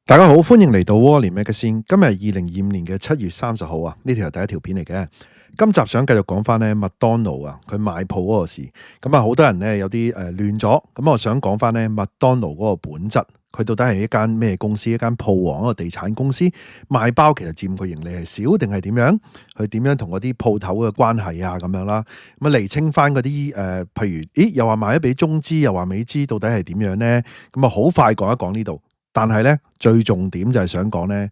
大家好，歡迎嚟到窩連 Magazine。今日係2025年嘅7月30號啊，呢條係第一條片嚟嘅。今集想繼續講翻咧麥當勞啊，佢賣鋪嗰個事。咁啊，好多人咧有啲亂咗。咁我想講翻咧麥當勞嗰個本質，佢到底係一間咩公司？一間鋪王一個地產公司賣包，其實佔佢盈利係少定係點樣？佢點樣同嗰啲鋪頭嘅關係啊咁樣啦？咁啊釐清翻嗰啲譬如又話賣咗俾中資，又話美資，到底係點樣咧？咁啊好快講一講呢度。但係咧，最重點就係想講咧，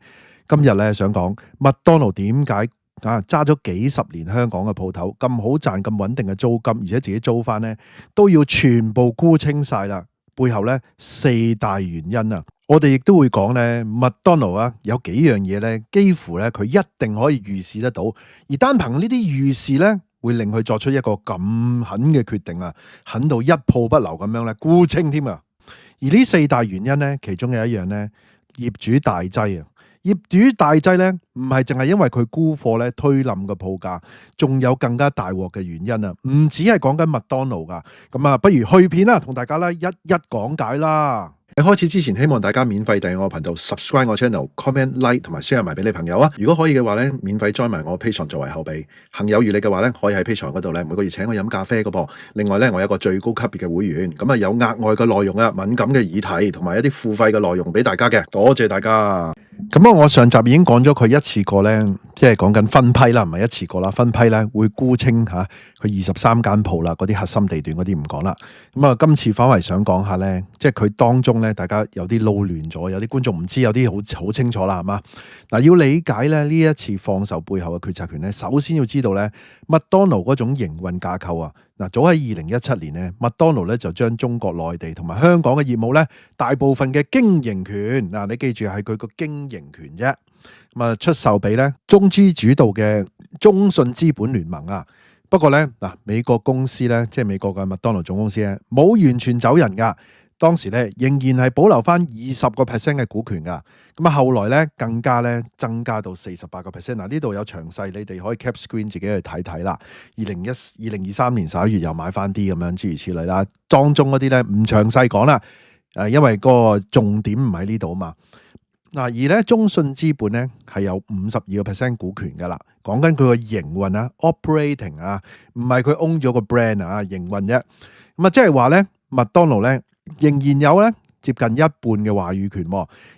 今日咧想講麥當勞點解揸咗幾十年香港嘅鋪頭咁好賺、咁穩定嘅租金，而且自己租翻咧都要全部沽清晒啦。背後咧4大原因啊，我哋亦都會講咧麥當勞啊有幾樣嘢咧，幾乎咧佢一定可以預示得到，而單憑呢啲預示咧，會令佢作出一個咁狠嘅決定啊，狠到一鋪不留咁樣咧沽清添啊！而呢4大原因咧，其中有一樣咧，業主大劑啊！業主大劑咧，唔係淨係因為佢沽貨咧推冧個鋪價，仲有更加大鑊嘅原因啊！唔止係講緊麥當勞噶，咁啊，不如去片啦，同大家咧一一講解啦。喺開始之前，希望大家免費訂閱我頻道 ，subscribe 我 channel，comment like 同埋 share 埋俾你朋友啊！如果可以嘅話咧，免費 join 埋我 Patreon 作為後備。行有餘力嘅話咧，可以喺 Patreon 嗰度咧每個月請我飲咖啡嘅噃。另外咧，我有個最高級別嘅會員，咁啊有額外嘅內容啊，敏感嘅議題同埋一啲付費嘅內容俾大家嘅，多謝大家。咁啊，我上集已經講咗佢一次過咧，即係講緊分批啦，唔係一次過啦，分批咧會沽清佢23間鋪啦，嗰啲核心地段嗰啲唔講啦。咁啊，今次反為想講下咧，即係佢當中咧，大家有啲撈亂咗，有啲觀眾唔知，有啲好清楚啦，係嘛？嗱，要理解咧呢一次放售背後嘅決策權咧，首先要知道咧麥當勞嗰種營運架構啊。嗱，早喺2017年咧，麥當勞咧就將中國內地同埋香港嘅業務咧，大部分嘅經營權，你記住係佢個經營權啫，咁啊出售俾咧中資主導嘅中信資本聯盟啊。不過咧美國公司咧，即係美國嘅麥當勞總公司咧，冇完全走人噶。當時咧仍然係保留翻20% 嘅股權噶，咁啊後來咧更加咧增加到48%。嗱，呢度有詳細，你哋可以 cap screen 自己去睇睇啦。2023年11月又買翻啲咁樣諸如此類啦，當中嗰啲咧唔詳細講啦，因為個重點唔喺呢度啊嘛。嗱，而咧中信資本咧係有52% 股權噶啦，講緊佢個營運啊 operating 啊，唔係佢 own 咗個 brand 啊營運啫。咁啊即係話咧麥當勞咧仍然有咧接近一半嘅話語權，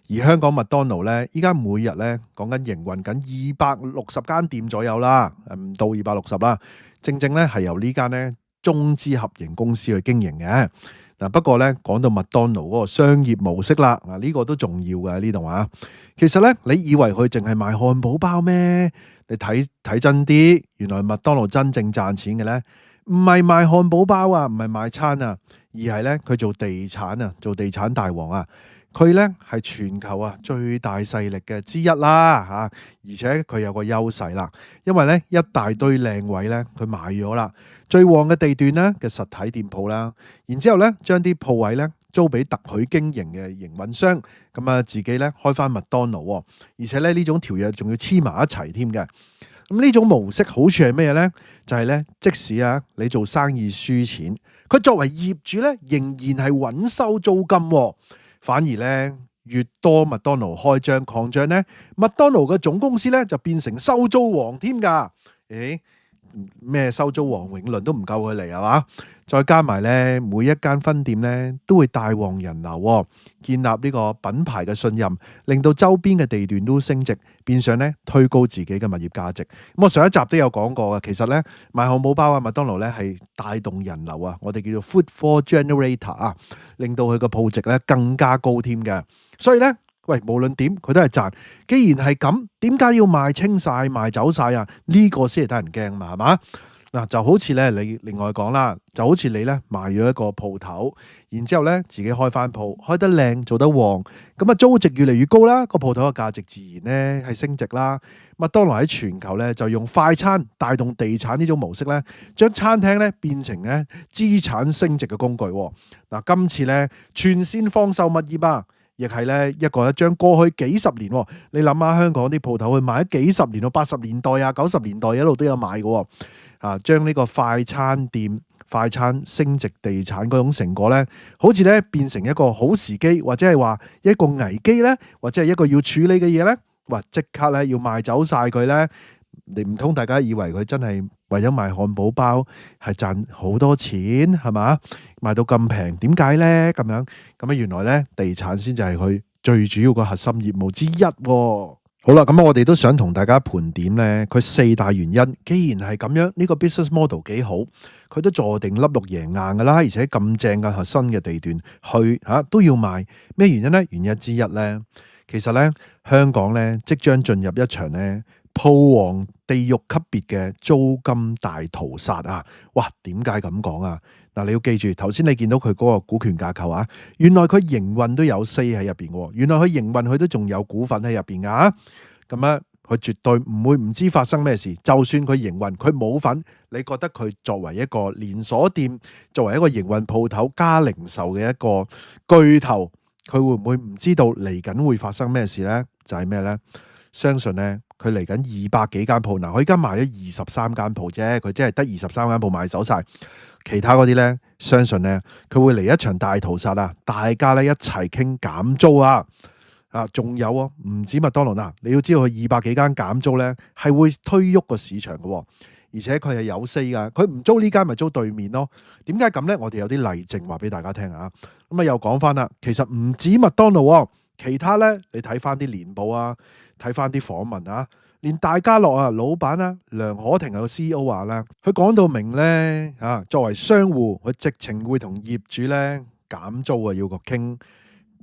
而香港麥當勞咧依家每日咧講緊營運緊260間店左右啦，唔到260啦，正正咧係由呢間咧中資合營公司去經營嘅。嗱，不過咧講到麥當勞嗰個商業模式啦，呢個都重要嘅呢度啊。其實咧你以為佢淨係賣漢堡包咩？你睇真啲，原來麥當勞真正賺錢嘅咧，唔係賣漢堡包啊，唔係賣餐啊，而係咧佢做地產啊，做地產大王啊。佢咧係全球啊最大勢力嘅之一啦嚇，而且佢有個優勢啦，因為咧一大堆靚位咧佢買咗啦，最旺嘅地段咧嘅實體店鋪啦，然之後咧將啲鋪位咧租俾特許經營嘅營運商，咁啊自己咧開翻麥當勞，而且咧呢種條約仲要黐埋一齊添嘅。咁呢種模式好處係咩咧？就係咧，即使你做生意輸錢，佢作為業主咧仍然係穩收租金，反而咧越多麥當勞開張擴張咧，麥當勞嘅總公司咧就變成收租王添㗎。咩收租王永倫都唔夠佢嚟係嘛？再加埋咧，每一間分店咧都會帶旺人流，建立呢個品牌嘅信任，令到周邊嘅地段都升值，變相咧推高自己嘅物業價值。咁我上一集都有講過嘅，其實咧賣漢堡包啊，麥當勞咧係帶動人流啊，我哋叫做 footfall generator 啊，令到佢個鋪值咧更加高添嘅。所以咧，喂，無論點佢都係賺。既然係咁，點解要賣清晒、賣走晒啊？呢個先係得人驚嘛，係嘛？嗱，就好似咧你另外講啦，就好似你咧賣咗一個鋪頭，然之後咧自己開翻鋪，開得靚，做得旺，咁啊租值越嚟越高啦，個鋪頭嘅價值自然咧係升值啦。麥當勞喺全球咧就用快餐帶動地產呢種模式咧，將餐廳咧變成咧資產升值嘅工具。嗱，今次咧全線放售物業啊！亦係咧一張過去幾十年，你諗下香港啲鋪頭去賣咗幾十年，80年代啊、90年代一路都有賣嘅，將呢個快餐店快餐升值地產嗰種成果咧，好似咧變成一個好時機，或者係話一個危機咧，或者係一個要處理嘅嘢咧，哇！即刻咧要賣走晒佢咧，你唔通大家以為佢真係為咗賣漢堡包係賺好多錢係嘛？賣到咁平，點解咧咁樣？咁啊原來咧地產先至係佢最主要個核心業務之一喎。好啦，咁我哋都想同大家盤點咧，佢4大原因。既然係咁樣，呢個 business model 幾好，佢都坐定粒六贏硬噶啦，而且咁正嘅核心嘅地段去都要賣。咩原因呢？原因之一咧，其實咧香港咧即將進入一場咧鋪王地獄級別嘅租金大屠殺啊！哇，點解咁講啊？嗱，你要記住，頭先你見到佢嗰個股權架構啊，原來佢營運都有4喺入邊嘅，原來佢營運佢都仲有股份喺入邊噶，咁咧佢絕對唔會唔知發生咩事。就算佢營運，佢冇份，你覺得佢作為一個連鎖店，作為一個營運鋪頭加零售嘅一個巨頭，佢會唔會唔知道嚟緊會發生咩事呢？就係咩呢？相信呢，佢嚟緊200幾間鋪，嗱，佢而家賣咗23間鋪啫，佢真係得23間鋪賣走晒。其他嗰啲咧，相信咧佢會嚟一場大屠殺啊！大家咧一齊傾減租啊！仲有啊，唔止麥當勞嗱，你要知道佢200幾間減租咧，係會推喐個市場嘅，而且佢係有 say 噶，佢唔租呢間咪租對面咯。點解咁咧？我哋有啲例證話俾大家聽啊！咁啊又講翻啦，其實唔止麥當勞，其他咧你睇翻啲年報啊，睇翻啲訪問啊。連大家樂啊，老闆啊，梁可婷係個 CEO 話啦，佢講到明咧，作為商戶，佢直情會同業主咧減租啊，要個傾，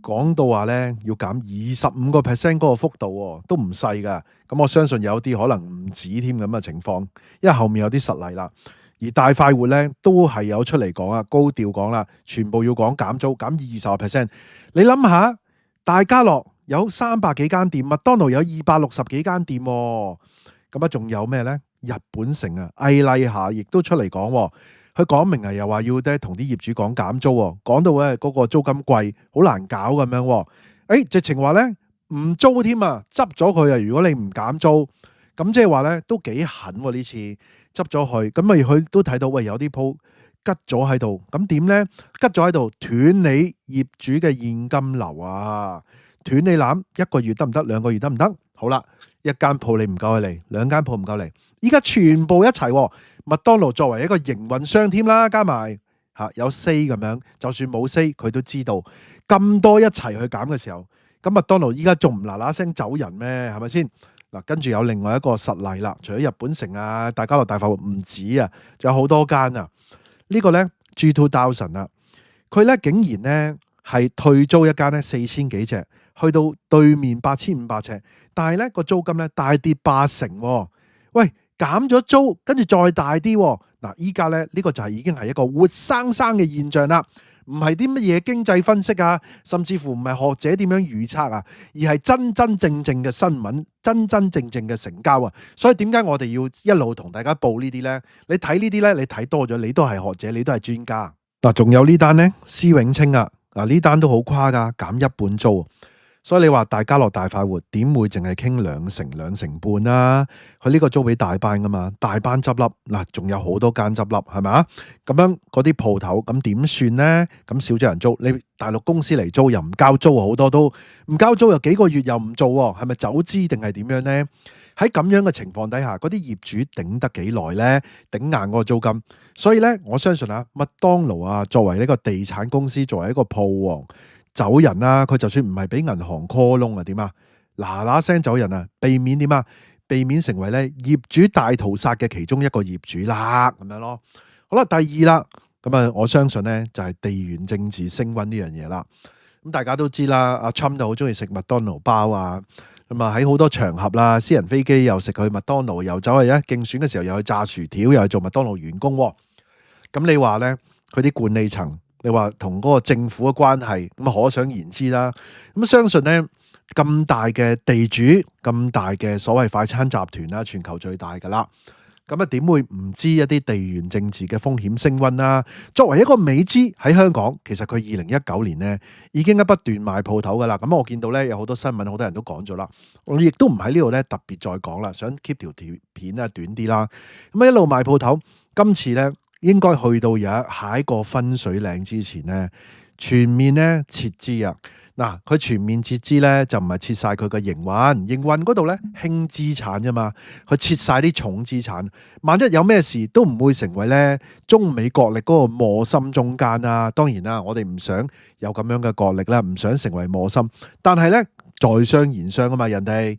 講到話咧要減25% 嗰個幅度，都唔細噶。咁我相信有啲可能唔止添咁嘅情況，因為後面有啲實例啦。而大快活咧都係有出嚟講啊，高調講啦，全部要講減租，減20%。你諗下，大家樂有300幾間店，麥當勞有260幾間店，咁啊仲有咩呢？日本城啊，魏麗霞亦都出嚟講，佢講明啊，又話要同啲業主講減租，講到咧嗰個租金貴，好難搞咁樣。直情話呢，唔租添啊，執咗佢啊！如果你唔減租，咁即係話呢，都幾狠呢次執咗佢，咁咪佢都睇到喂有啲鋪吉咗喺度，咁點呢？吉咗喺度斷你業主嘅現金流啊！斷你攬1個月得唔得？2個月得唔得？好啦，一間鋪你唔夠佢嚟，2間鋪唔夠嚟，依家全部一齊，麥當勞作為一個營運商添啦，加埋有 say 咁樣，就算冇 say 佢都知道咁多一齊去減嘅時候，咁麥當勞依家仲唔嗱嗱聲走人咩？係咪先？嗱，跟住有另外一個實例啦，除咗日本城啊、大家樂、大快活唔止啊，仲有好多間啊。呢個咧 G2000 啊，佢咧竟然咧係退租一間咧4000幾尺。去到對面8500尺，但係咧個租金咧大跌80%。喂，減咗租，跟住再大啲。嗱，依家咧呢個就係已經係一個活生生嘅現象啦，唔係啲乜嘢經濟分析啊，甚至乎唔係學者點樣預測啊，而係真真正正嘅新聞，真真正正嘅成交啊。所以點解我哋要一路同大家報呢啲呢？你睇呢啲呢，你睇多咗，你都係學者，你都係專家。嗱，仲有呢單呢，施永青啊，呢單都好誇噶，減1半租。所以你話大家樂、大快活點會淨係傾2成半啊？佢呢個租俾大班噶嘛，大班執笠嗱，仲有好多間執笠係咪啊？咁樣嗰啲鋪頭咁點算呢？咁少咗人租，你大陸公司嚟租又唔交租，好多都唔交租，又幾個月又唔做，係咪走資定係點樣呢？喺咁樣嘅情況底下，嗰啲業主頂得幾耐呢？頂硬嗰個租金，所以呢，我相信啊，麥當勞啊，作為呢個地產公司，作為一個鋪王。走人啊！佢就算唔係俾銀行 call 窿啊，點啊？嗱嗱聲走人啊！避免點啊？避免成為咧業主大屠殺嘅其中一個業主啦，咁樣咯。好啦，第二啦，咁啊，我相信咧就係地緣政治升溫呢樣嘢啦。咁大家都知啦，阿 Trump 就好中意食麥當勞包啊。咁啊喺好多場合啦，私人飛機又食去麥當勞，又走去競選嘅時候又去炸薯條，又去做麥當勞員工。咁你話咧，佢啲管理層？你話同嗰個政府嘅關係咁可想而知啦。咁相信咧咁大嘅地主，咁大嘅所謂快餐集團啦，全球最大噶啦。咁啊點會唔知一啲地緣政治嘅風險升溫啦？作為一個美資喺香港，其實佢2019年咧已經不斷賣鋪頭噶啦。咁我見到咧有好多新聞，好多人都講咗啦。我亦都唔喺呢度咧特別再講啦，想 keep 條片啊短啲啦。咁一路賣鋪頭，今次咧。應該去到下一個分水嶺之前咧，全面咧撤資啊！嗱，佢全面撤資咧就唔係撤晒佢嘅營運嗰度咧輕資產啫嘛，佢撤晒啲重資產，萬一有咩事都唔會成為咧中美角力嗰個磨心中間啊！當然啦，我哋唔想有咁樣嘅角力啦，唔想成為磨心，但係咧在商言商啊嘛，人哋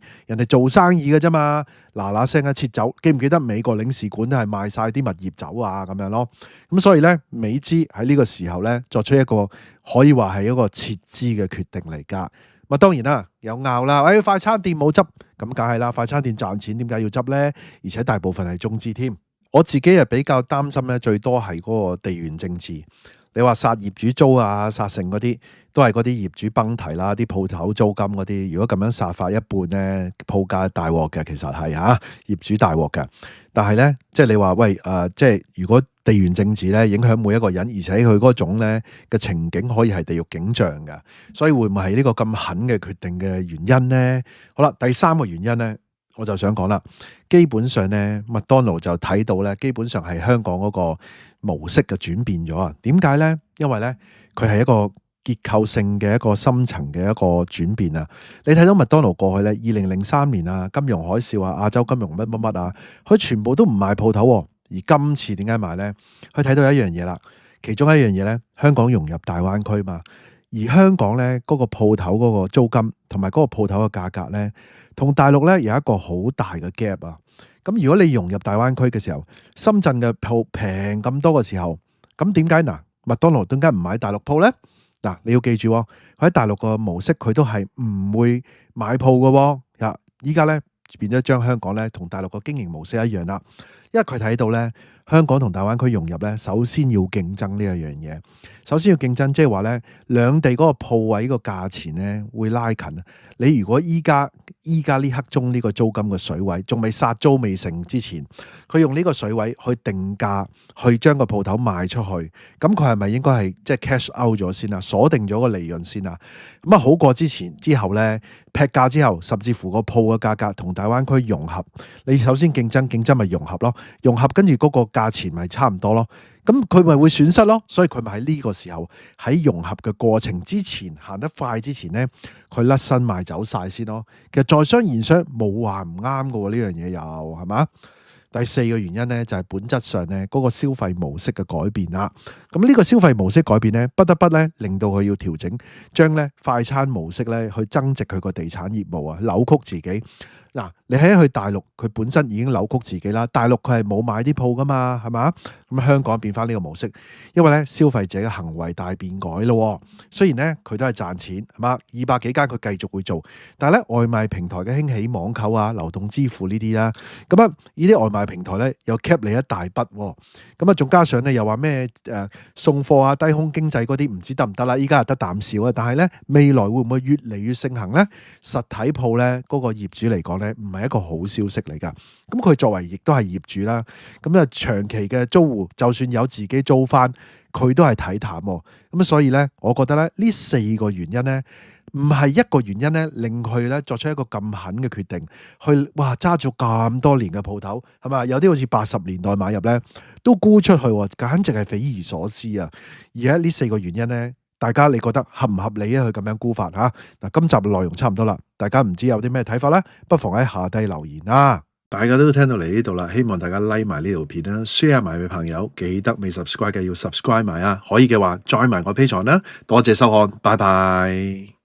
做生意嘅啫嘛，嗱聲一撤走，記唔記得美國領事館都係賣晒啲物業走啊咁樣咯？咁所以咧，美資喺呢個時候咧作出一個可以話係一個撤資嘅決定嚟㗎。咁當然啦，有拗啦，快餐店冇執，咁梗係啦，快餐店賺錢點解要執咧？而且大部分係中資添。我自己係比較擔心咧，最多係嗰個地緣政治。你話殺業主租啊，殺成嗰啲都係嗰啲業主崩堤啦，啲鋪頭租金嗰啲，如果咁樣殺法一半咧，鋪價大鑊嘅，其實係業主大鑊嘅。但係咧，即係你話即係如果地緣政治咧影響每一個人，而且佢嗰種咧嘅情景可以係地獄景象嘅，所以會唔會係呢個咁狠嘅決定嘅原因咧？好啦，第三個原因咧，我就想講啦，基本上咧，麥當勞就睇到咧，基本上係香港嗰個模式嘅轉變咗啊。點解咧？因為咧，佢係一個結構性嘅一個深層嘅一個轉變啊。你睇到麥當勞過去咧，2003年啊，金融海嘯啊，亞洲金融乜乜乜啊，佢全部都唔賣鋪頭喎。而今次點解賣咧？佢睇到一樣嘢啦，其中一樣嘢咧，香港融入大灣區嘛，而香港咧嗰個鋪頭嗰個租金同埋嗰個鋪頭嘅價格咧，同大陸咧有一個好大嘅 gap 啊！咁如果你融入大灣區嘅時候，深圳嘅鋪平咁多嘅時候，咁點解麥當勞點解唔買大陸鋪咧？嗱，你要記住喎，佢喺大陸個模式佢都係唔會買鋪嘅喎。依家咧變咗將香港咧同大陸個經營模式一樣啦，因為佢睇到咧香港同大灣區融入咧，首先要競爭呢一樣嘢。首先要競爭，即係話咧兩地嗰個鋪位個價錢咧會拉近啊！你如果依家呢刻鐘呢個租金嘅水位仲未殺租未成之前，佢用呢個水位去定價，去將個鋪頭賣出去，咁佢係咪應該係即係 cash out 咗先啊？鎖定咗個利潤先啊？咁好過之後咧劈價之後，甚至乎個鋪嘅價格同大灣區融合，你首先競爭咪融合咯，融合跟住嗰個價錢咪差唔多咯。咁佢咪會損失咯，所以佢咪喺呢個時候喺融合嘅過程之前行得快之前咧，佢甩身賣走晒先咯。其實在商言商冇話唔啱㗎喎，呢樣嘢又係嘛？第四個原因咧就係本質上咧嗰個消費模式嘅改變啦。咁呢個消費模式改變咧，不得不咧令到佢要調整，將咧快餐模式咧去增值佢個地產業務啊，扭曲自己。嗱，你喺去大陸，佢本身已經扭曲自己啦。大陸佢係冇買啲鋪噶嘛，係嘛？咁香港變翻呢個模式，因為咧消費者嘅行為大變改咯。雖然咧佢都係賺錢，係嘛？200幾間佢繼續會做，但係咧外賣平台嘅興起，網購啊、流動支付呢啲啦，咁啊呢啲外賣平台咧又 cap 你一大筆，咁啊仲加上咧又話咩送貨啊、低空經濟嗰啲唔知得唔得啦？依家係得啖笑啊，但係咧未來會唔會越嚟越盛行咧？實體鋪咧嗰個業主嚟講，唔係一個好消息嚟噶，咁佢作為亦都係業主啦，咁啊長期嘅租戶，就算有自己租翻，佢都係睇淡，咁所以咧，我覺得咧呢4個原因咧，唔係一個原因咧令佢咧作出一個咁狠嘅決定，去揸咗咁多年嘅鋪頭，係嘛？有啲好似80年代買入咧，都沽出去，簡直係匪夷所思啊！而家呢4個原因咧。大家你覺得合唔合理啊？佢咁樣估法嚇嗱，今集嘅內容差唔多啦，大家唔知有啲咩睇法咧，不妨喺下低留言啦。大家都聽到嚟呢度啦，希望大家 like 埋呢條片啦 ，share 埋俾朋友，記得未 subscribe 嘅要 subscribe 埋啊，可以嘅話 join 埋我 Patreon啦，多謝收看，拜拜。